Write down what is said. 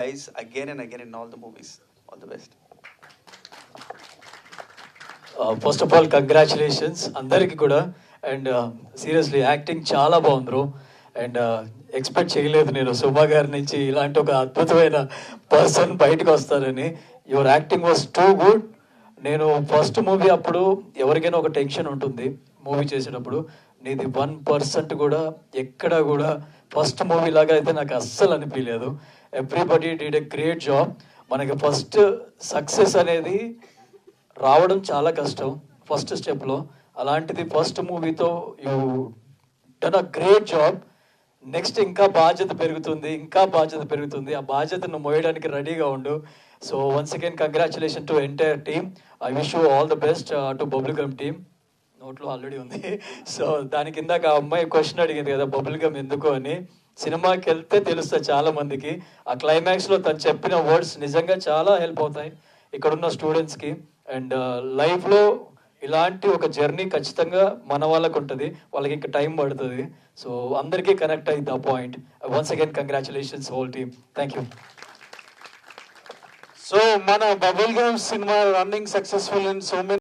guys again and again in all the movies. All the best. First of all congratulations అందరికి కూడా. And seriously acting చాలా బాగుంది bro. And expect చేయలేదు నేను సుమా గారి నుంచి ఇలాంటి ఒక అద్భుతమైన పర్సన్ బయటకు వస్తారని. Your acting was too good. నేను ఫస్ట్ మూవీ అప్పుడు ఎవరికైనా ఒక టెన్షన్ ఉంటుంది మూవీ చేసేటప్పుడు. నీది 1% కూడా ఎక్కడ కూడా ఫస్ట్ మూవీ లాగా అయితే నాకు అస్సలు అనిపించలేదు. Everybody did a great job. మనకి ఫస్ట్ సక్సెస్ అనేది రావడం చాలా కష్టం ఫస్ట్ స్టెప్లో. అలాంటిది ఫస్ట్ మూవీతో you done a great job. Next ఇంకా బాధ్యత పెరుగుతుంది, ఇంకా బాధ్యత పెరుగుతుంది. ఆ బాధ్యతను మోయడానికి రెడీగా ఉండు. So once again congratulation to entire team. I wish you all the best to bubble gum team. నోట్లో ఆల్రెడీ ఉంది. సో దాని కిందాక ఆ అమ్మాయి క్వశ్చన్ అడిగింది కదా బబుల్ గమ్ ఎందుకు అని. సినిమాకి వెళ్తే తెలుస్తుంది చాలా మందికి. ఆ క్లైమాక్స్లో తను చెప్పిన వర్డ్స్ నిజంగా చాలా హెల్ప్ అవుతాయి ఇక్కడున్న స్టూడెంట్స్కి. అండ్ లైఫ్లో ఇలాంటి ఒక జర్నీ ఖచ్చితంగా మన వాళ్ళకు ఉంటుంది, వాళ్ళకి ఇంకా టైం పడుతుంది. సో అందరికీ కనెక్ట్ అయింది ఆ point. Once again congratulations whole team. Thank you. So మన Bubblegum cinema running successful in so many